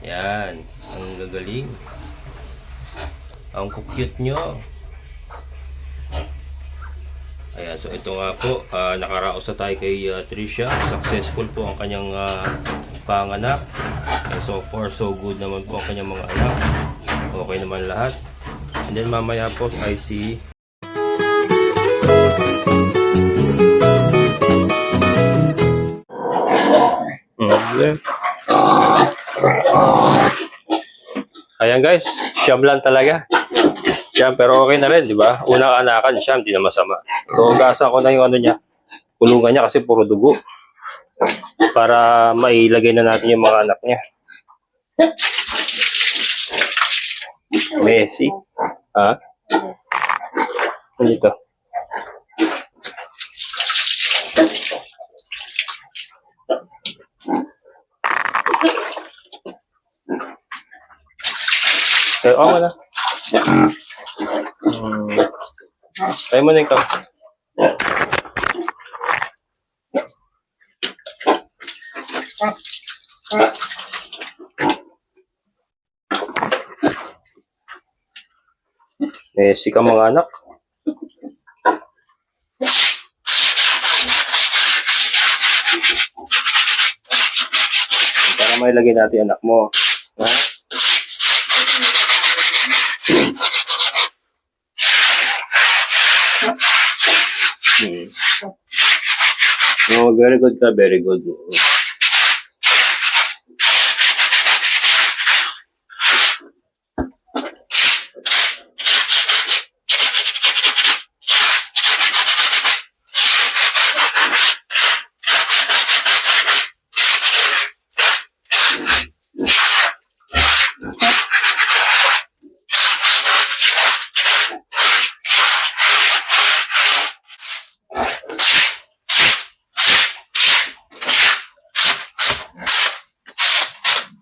Yan. Ang gagaling. Ang cute nyo. Ayan, so ito nga po, nakaraos na tayo kay Trisha. Successful po ang kanyang panganak. And so far, so good naman po ang kanyang mga anak. Okay naman lahat. And then mamaya po I see ayan guys, siyam lang talaga. Siyam, pero okay na rin, di ba? Unang anakan, siyam, di na masama. So, gasan ko na yung ano niya, kulungan niya kasi puro dugo. Para mailagay na natin yung mga anak niya. Messi. Ha? Ano ito? Okay na. Tayo mo na ikaw. Messi ka mga anak. Para may lagay natin anak mo. Ha? Oh, very good ka, very good.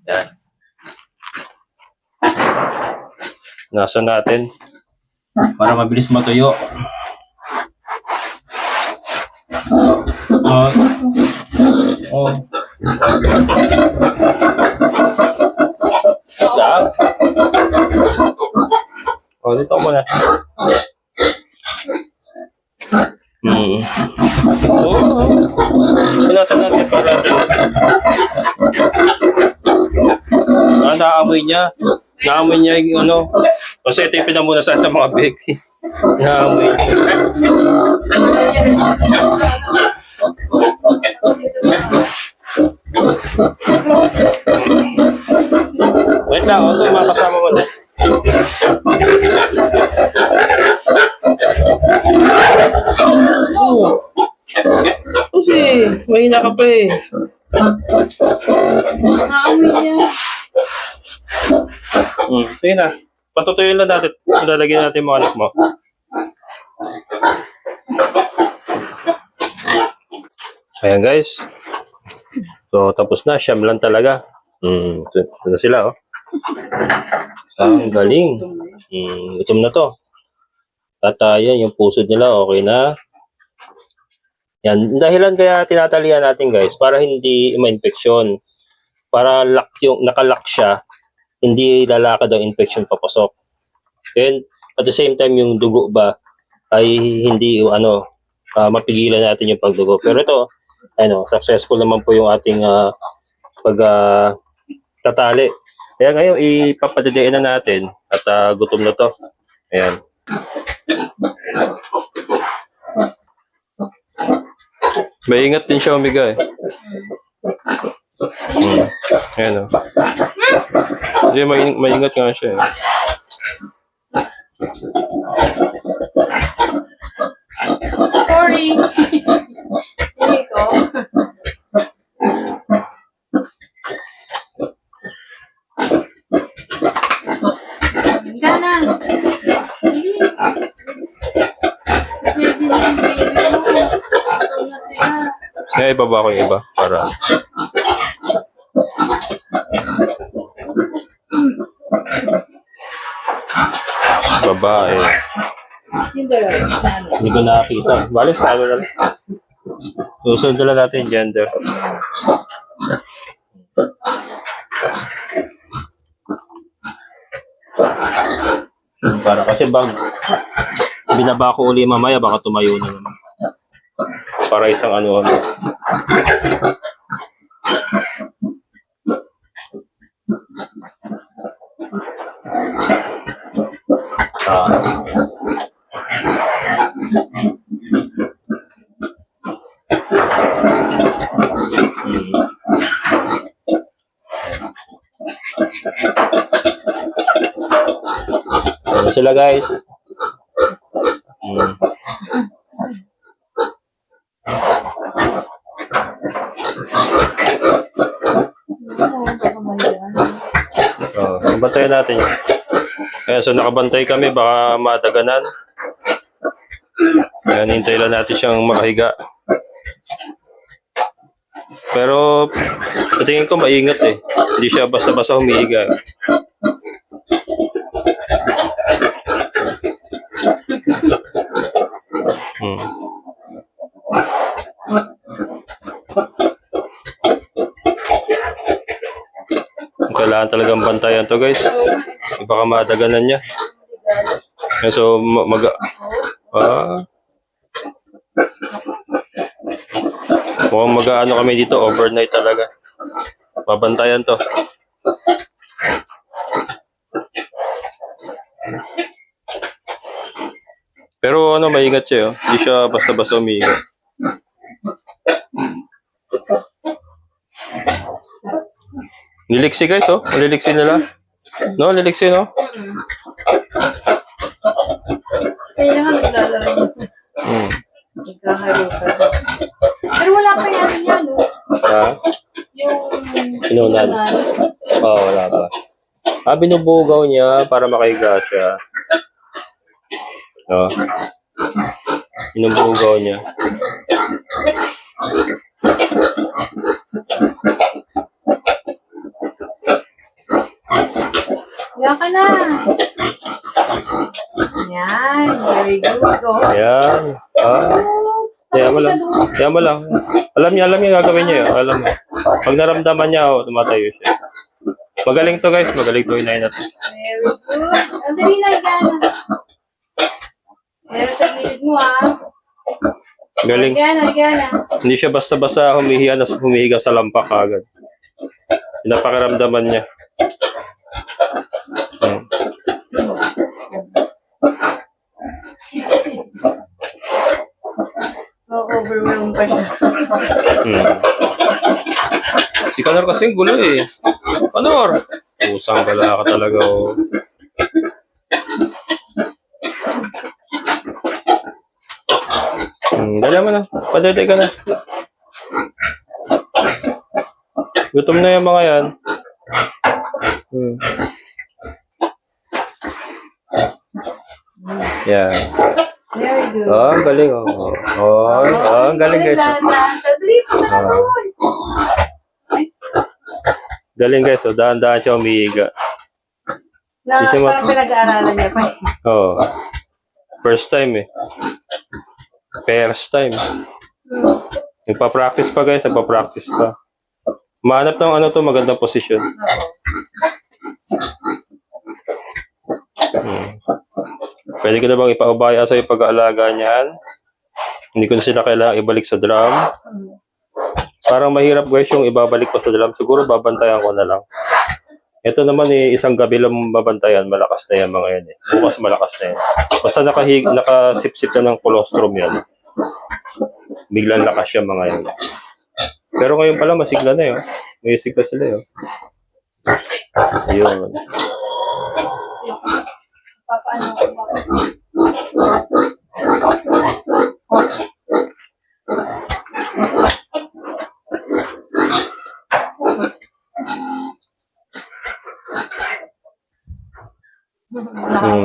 Yan. Nasa natin para mabilis matuyo. Dito muna. Nasa natin para naamoy niya. Naamoy niya yung ano. Kasi ito yung pinamuna sa mga baby. Naamoy niya. Wait lang, ito yung mga kasama mo na. Kasi, mahina ka pa eh. Naamoy niya. Sige na. Patutuyin lang natin. Lalagyan natin mga anak mo. Ayan guys. So tapos na. Siyam lang talaga. Ito na sila oh. Ang galing. Gutom na to. At yan, yung pusod nila okay na. Yan. Dahilan kaya tinatalian natin guys. Para hindi ma-infeksyon. Para lock yung, nakalock siya. Hindi lalakad ang infection papasok. And at the same time yung dugo ba ay hindi mapigilan natin yung pagdugo. Pero ito, successful naman po yung ating tatali. Kaya ngayon ipapadadain na natin at gutom na to. Ayan. Maingat din siya umiga eh. Ayan o. Hindi, maingat nga siya eh. Sorry. Hindi ko. Hindi na. Hindi. Pwede na yung baby mo. Ito na sila. Kaya ibaba ko yung iba para... Babae. Hindi ko nakakita. Bali sa camera lang. Susunod na lang natin yung gender. para kasi binaba ko uli mamaya, baka tumayo na naman. Para isang ano. Ano sila guys? Bantayan natin yun. Ayan, so nakabantay kami, baka madaganan. Ayan, hintay lang natin siyang makahiga. Pero, tingin ko maingat eh. Hindi siya basta-basta humihiga. Kailangan talagang bantayan to guys. Baka madaganan niya. So, mukhang mag-ano kami dito, overnight talaga. Babantayan to. Pero ano, maingat siya, oh. Hindi siya basta-basta umiingat. Liliksi guys, oh. Liliksi nila. No, liliksi, no? Kailangan naglalaro. Nagkakaroon ka. Pero wala pa yan, no? Ha? Yung... Inunan. Oo, wala pa. Binubugaw niya para makahiga siya. No? Binubugaw niya. Yan ka na. Yan. Very good. Go. Ayan. Kaya mo lang. Kaya mo lang. Alam niya gagawin niya. Alam mo. Pag naramdaman niya, tumatayo siya. Magaling to guys. Magaling to inay natin. Very good. Ang dali na, yan. Meron sa gilid mo, Galing. Yan. Hindi siya basta-basta humihiga sa lampak agad. Pinapakiramdaman niya. Overwhelmed pa siya. Si Kanor kasing gulo eh. Kanor! Pusang gala ka talaga, oh. Dala mo na. Padete ka na. Gutom na yung mga yan. Yan. Very good. Ang galing, oh. Ang galing guys. Galing guys, oh. Dahan-dahan siya umiiga. Parang pinag-aaralan niya pa. Oo. First time eh. First time. Nagpa-practice pa guys, nagpa-practice pa. Mahanap ng ano to, magandang posisyon. Pwede ko na bang ipaubaya sa pag-aalaga niyan? Hindi ko na sila kailangan ibalik sa drum. Parang mahirap guys yung ibabalik ko sa drum. Siguro babantayan ko na lang. Ito naman isang gabi lang babantayan. Malakas na yan mga yan eh. Bukas malakas na yan. Basta nakasip-sip na ng colostrum yan. Biglang lakas siya mga yan. Pero ngayon pala masigla na yun. May sigla sila yun. Ayun. Papaano ko ba?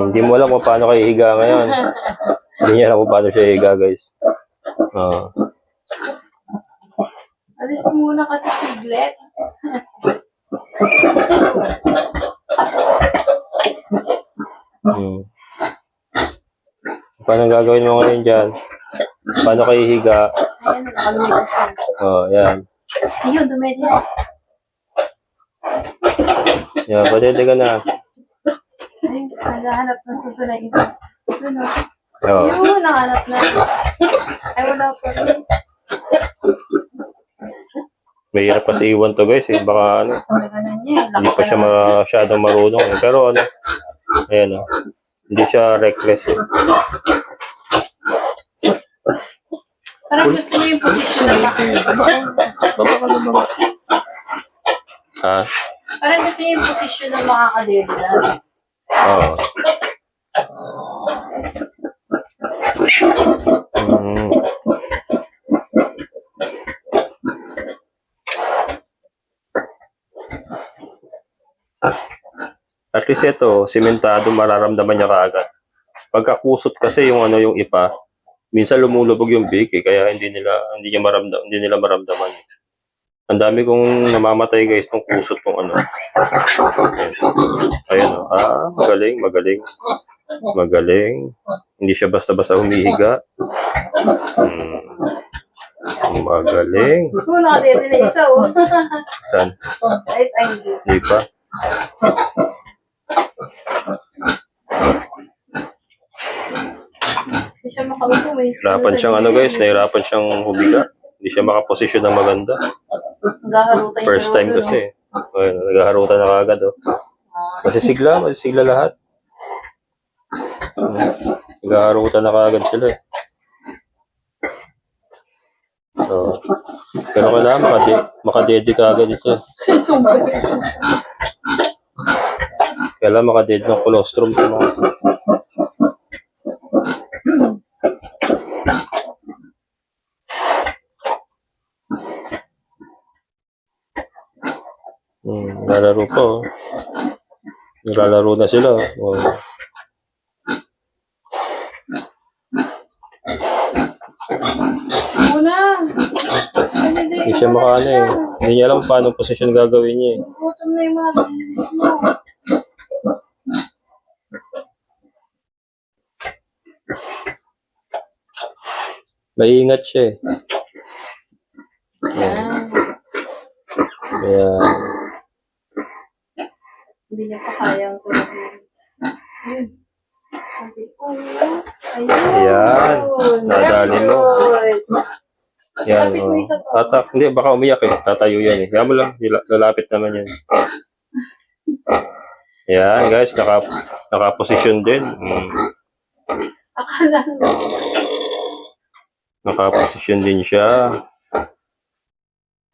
Hindi mo alam kung paano kayo higa ngayon. Hindi niya alam kung paano siya higa guys. Alis muna kasi piglets. Paano gagawin mo ngayon dyan? Paano kayo higa? Ayan, nakalimutan siya. Yan. Ayun, dumedi. Yan, patete ka na. Ay, naghahanap ng susunod ito. Ano? Oo. Yun, nahanap na. Ay, wala pa rin. Mahirap kasi iwan to guys. Baka ano, Ano niya, hindi pa siya masyadong marunong. Pero ano, ayan hindi siya reckless. Parang gusto mo yung position na Baba. Ha? Parang gusto niya yung position na makakadebra. Oo. Mm. At least ito, simentado, mararamdaman niya kaagad. Pagkakusot kasi yung yung ipa, minsan lumulubog yung big kaya hindi nila maramdaman. Ang dami kong namamatay guys nung kusot ng ano. Ayun magaling. Hindi siya basta-basta humihiga. Magaling. Oo, nakadete na isa, oh. Saan? Ay, hindi. Hindi pa. Hindi siya makaupo, eh. Nahirapan siyang humiga. Hindi siya makaposisyon ng maganda. Naghaharutan yung First time dalawa, kasi. Ayun, naghaharutan na kagad. Masisigla sila lahat. Naghaharutan na kagad sila. So, pero kailangan makadede kagad ito. Kailangan makadede ng colostrum sa mga ito. Naglalaro pa, oh. Naglalaro na sila, oh. Muna. Hindi siya Hindi niya alam paano posisyon gagawin niya, eh. Gutom na yung mga bilis mo. Maingat siya, eh. Kaya, Hindi niya pa kayang tulogin. Yun. Sabi ko, ayun. Ayan. Nadali mo. Yan, Lapit mo isa pa. hindi, baka umiyak, eh. Tatayo yan, eh. Kaya mo lang, lalapit naman yan. Yan, guys, nakaposisyon din. Akala na. Nakaposisyon din siya.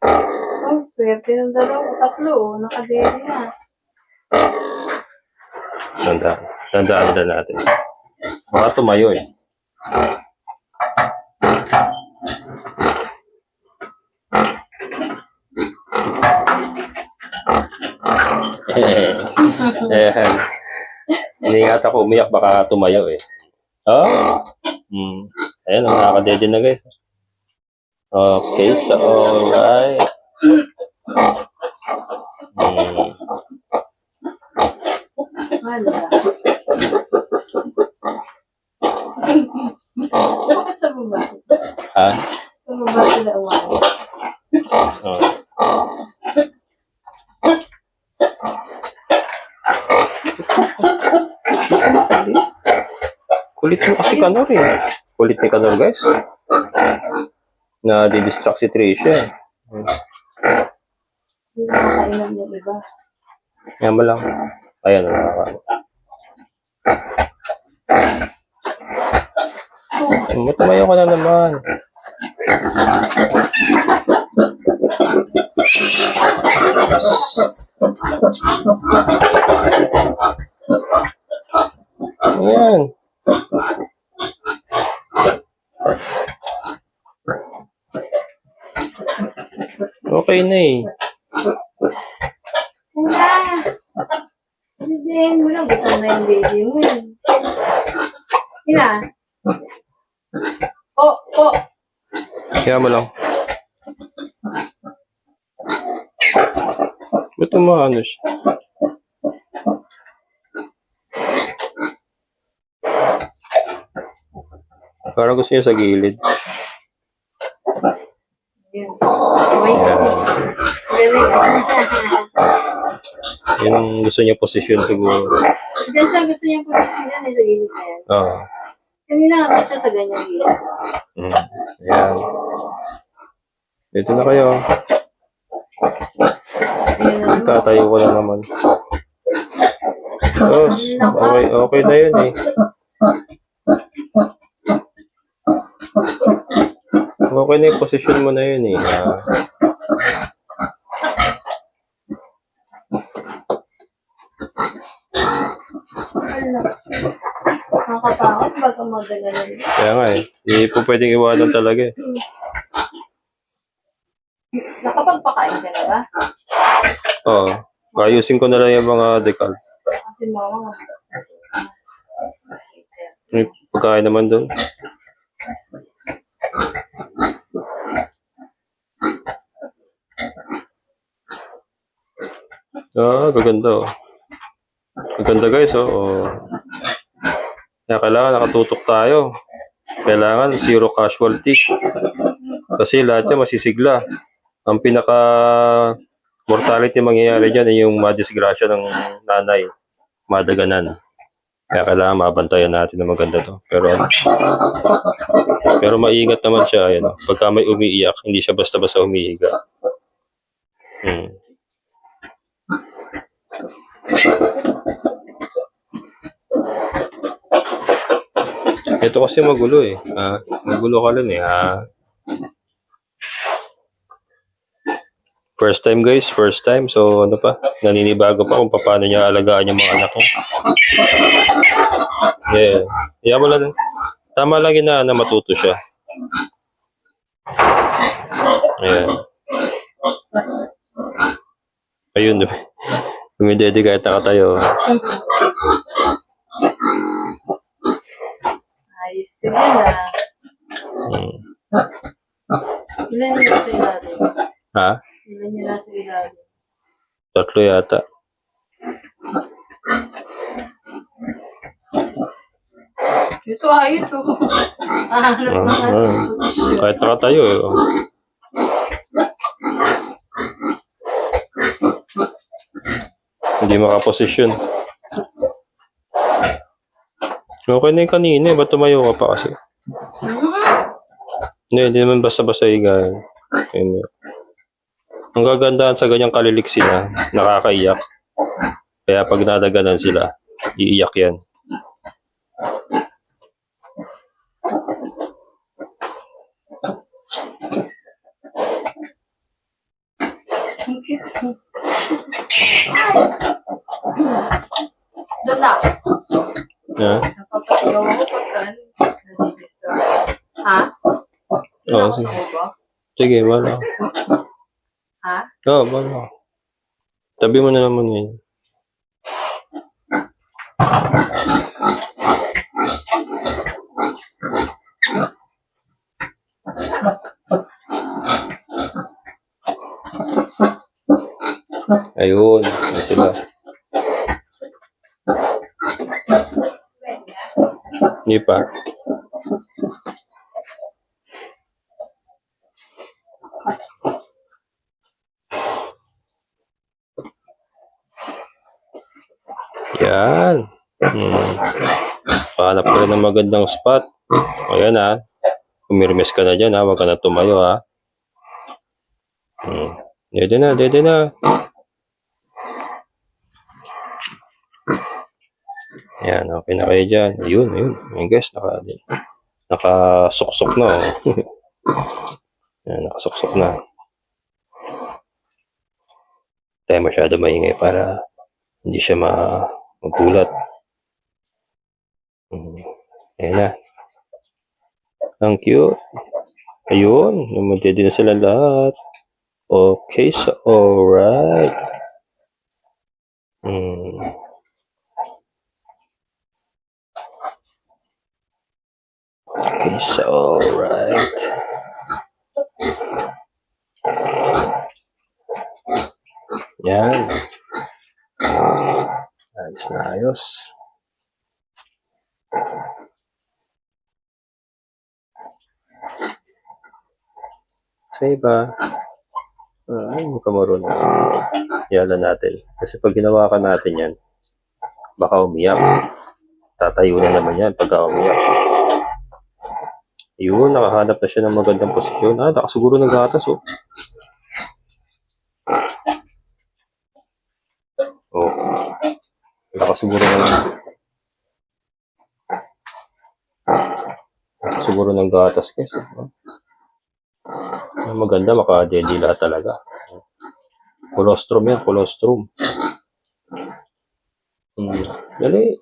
Oh, swerte ng tatlo, oh. Nakadede na. Tandaan natin. Baka tumayo, eh. Ayan. Iniingat ako umiyak, baka tumayo, eh. Oh. Ayan, nakakadede na guys. Okay, so alright. Wala. Bakit sa baba? Ha? Sa baba sila umayo. Oh. Kulit mo kasi Kanor, eh. Kulit ni Kanor, guys. Na di-distract si Tricia. Hindi na makainom yung iba. Yan mo lang. Ayan, tumayo ka na naman. Ayan. Okay na, eh. Wala. Hindi mo na. Gutom na yung baby mo. Ina. Oh. Kaya mo lang. Ba't umaano siya? Parang gusto niya sa gilid. Yun. Wait. Really? Yun ang gusto niya posisyon siguro. Diyan siya gusto niya position yan, sa gilid na yan. Oo. Kanina ako siya sa ganyang gilid. Ayan. Dito na kayo. Ayan na naman. Tatayo ko na naman. Tapos, okay na yun eh. Okay na yung posisyon mo na yun eh. Ano? Nakakatakot ba itong madalalan? Kaya nga eh. Hindi po pwedeng iwanan talaga eh. Nakapagpakain ka na ba? Oo. Ayusin ko na lang yung mga decal. Kasi mama, May pagkain naman doon. Gaganda oh. Gaganda guys oh. Kaya kailangan nakatutok tayo. Kailangan zero casualty. Kasi lahat yan masisigla. Ang pinaka mortality mangyayari dyan ay yung madisgrasya ng nanay. Madaganan. Kaya kailangan mabantayan natin na maganda to. Pero maingat naman siya. Ayan, oh. Pagka may umiiyak, hindi siya basta-basta umiiga. Ito kasi magulo eh. Magulo ka lang eh. First time guys, first time. So ano pa, naninibago pa kung paano niya alagaan yung mga anak niya. Yeah. Kaya mo lang. Tama lang yun na matuto siya. Ayan. Ayun. Dumidede kahit nakatayo. ayos ka yan Ilan yung nasa ilalim? Ha? Ilan yung nasa ilalim? 3 yata. Ito ayos oh. Hanap ng posisyon. Kahit nakatayo eh. Hindi makaposisyon. Okay na yung kanina eh. Ba't tumayo ka pa kasi? Hindi naman basta-basta higa. Ang gagandahan sa ganyang kaliliksi na, nakakaiyak. Kaya pag nadaganan sila, iiyak yan. Doon na. Napapagawa ko pagka nandito. Ha? Oo, sige. Sige, wala. Ha? Oo, wala. Tabi mo na naman yun. Ayun, ayun sila. Hindi pa. Yan. Pahanap ko rin ng magandang spot. Ayan ha. Umirmes ka na dyan ha. Huwag ka na tumayo ha. Dede na, dede na. Yan, okay na kayo dyan. Ayun, ayun. Ayun guys, nakasuksok na. Oh. Yan, nakasuksok na. Tayo masyado maingay para hindi siya magulat. Ayan na. Ang cute. Ayun, namadede na sila lahat. Okay, so alright. Okay, so alright. Yan. Ayos na ayos. Sa iba. Hindi ka marunong. Yalan natin. Kasi pag ginawa ka natin yan, baka umiyak. Tatayo na naman yan pagka umiyak. Yun, nakahanap na siya ng magandang posisyon. Nakasiguro ng gatas, oh. Oh. Nakasiguro ng gatas, guys. Oh. Maganda, makadedila talaga. Colostrum yan, colostrum. Dali.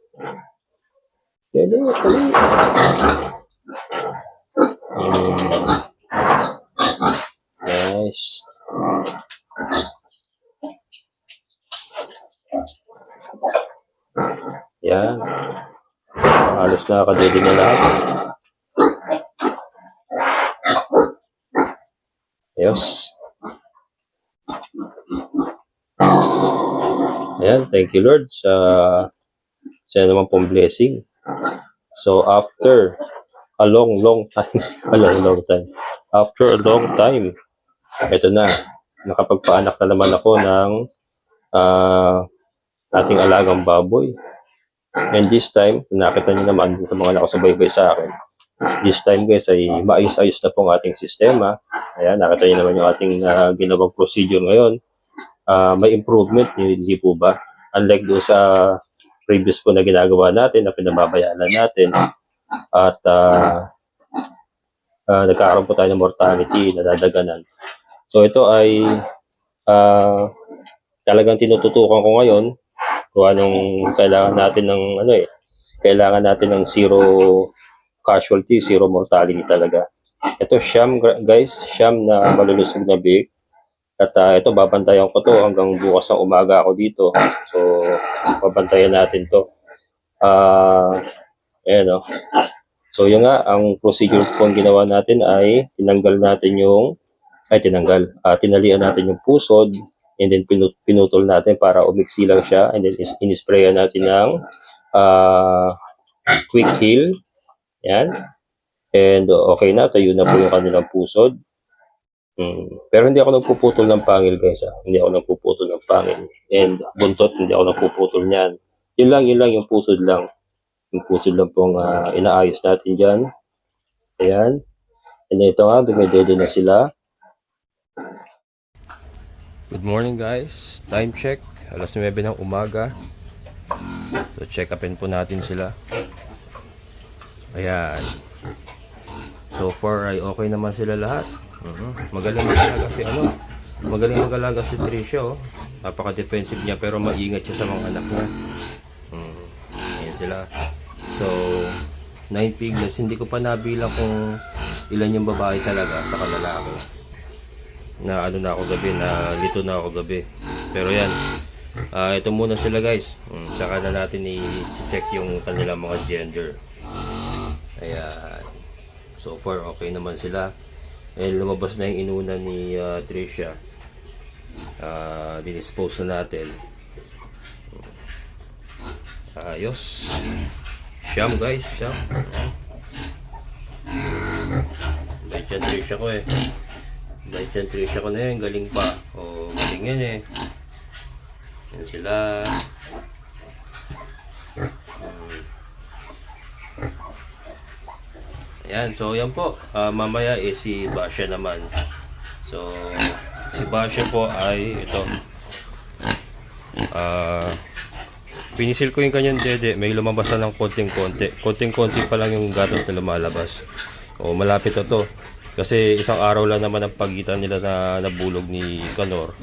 Dali. Nice. Yan. Halos nakakadede na lahat. Yes. Ayan, thank you Lord sa naman pong blessing. So after a long time, after a long time, ito na, nakapagpaanak na naman ako ng ating alagang baboy. And this time, nakita niyo naman sa mga nakasubaybay sa akin, this time guys ay maayos-ayos na pong ating sistema. Ayan, nakita niyo naman yung ating ginawang procedure ngayon. May improvement, hindi po ba? Unlike doon sa previous po na ginagawa natin, na pinababayanan natin, at nagkakaroon po tayo ng mortality, nadadaganan. So ito ay talagang tinututukan ko ngayon kung anong kailangan natin ng kailangan natin ng zero casualty, zero mortality talaga. Ito siyam guys, siyam na malulusog na biik. At ito babantayan ko to hanggang bukas ng umaga ako dito. So babantayan natin to. Ayan o. So yun nga, ang procedure po ang ginawa natin ay tinalian natin yung pusod, and then pinutol natin para umiksi lang siya, and then inisprayan natin ng quick heal. Yan. And okay na, tayo na po yung kanilang pusod. Pero hindi ako nagpuputol ng pangil guys. Hindi ako nagpuputol ng pangil. And buntot, hindi ako nagpuputol niyan. Yun lang yung pusod lang. Yung pusod lang pong inaayos natin dyan. Ayan. And ito nga, dumedede na sila. Good morning guys. Time check. Alas 9 ng umaga. So check upin po natin sila. Ayan. So far ay okay naman sila lahat. Magaling mag-alaga si Tricia, oh. Napaka-defensive niya pero maingat siya sa mga anak niya. Ayan sila. So 9 piglets, hindi ko pa nabilang kung ilan yung babae talaga sa kalalaki. Nalito na ako gabi. Pero yan, ito muna sila guys. Saka na natin i-check yung kanilang mga gender. Ayan. So far okay naman sila. Lumabas na yung inuna ni Tricia. Dinispose na natin. Ayos. Siyam guys, siyam. Bait yan Tricia ko eh. Bait yan Tricia ko na yun, galing pa. Galing yan eh. Yan sila. Ayan, so yan po. Mamaya si Basha naman. So, si Basha po ay ito. Pinisil ko yung kanyang dede. May lumabas na ng konting-konti. Konting-konti pa lang yung gatas na lumalabas. Malapit na to. Kasi isang araw lang naman ang pagitan nila na nabulog ni Kanor.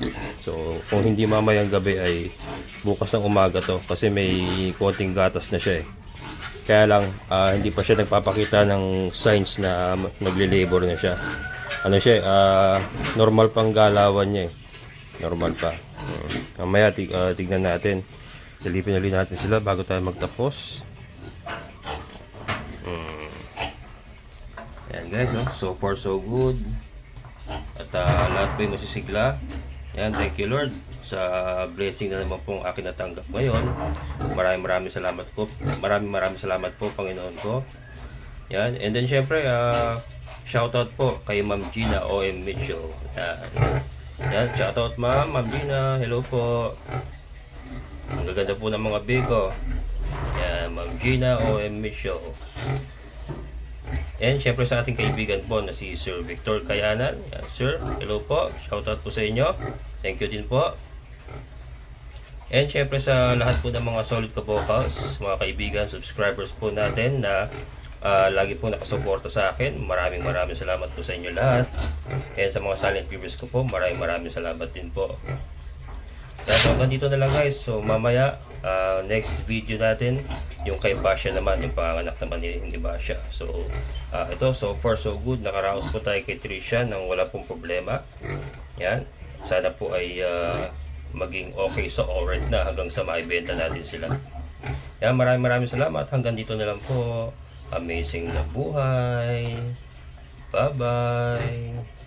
So, kung hindi mamayang gabi ay bukas ng umaga to. Kasi may konting gatas na siya eh. Kaya lang, hindi pa siya nagpapakita ng signs na nagle-labor na siya. Normal pang galawan niya eh. Normal pa. Mamaya tignan natin. Silipin ulit natin sila bago tayo magtapos. Ayan guys, so far so good. At lahat po yung masisigla. Ayan, thank you Lord sa blessing na naman pong akin natanggap ngayon. Maraming salamat po. Maraming salamat po Panginoon ko. Yan. And then syempre shoutout po kay Ma'am Gina O.M. Mitchell. Yan, shoutout Ma'am Gina. Hello po. Ang gaganda po ng mga biko. Yan, Ma'am Gina OM Show. And syempre sa ating kaibigan po na si Sir Victor Kayanan. Yan, Sir, hello po. Shoutout po sa inyo. Thank you din po. And syempre sa lahat po ng mga solid ka-vocals, mga kaibigan, subscribers po natin na lagi po nakasuporta sa akin. Maraming salamat po sa inyo lahat. And sa mga silent viewers ko po, maraming salamat din po. Kaya hanggang dito na lang guys. So mamaya, next video natin, yung kay Basha naman, yung panganak naman ni Basha. So ito, so far so good. Nakaraos po tayo kay Trisha nang wala pong problema. Yan. Sana po ay maging okay sa alright na hanggang sa maibenta natin sila. Yan, maraming salamat. Hanggang dito na lang po. Amazing na buhay. Bye-bye.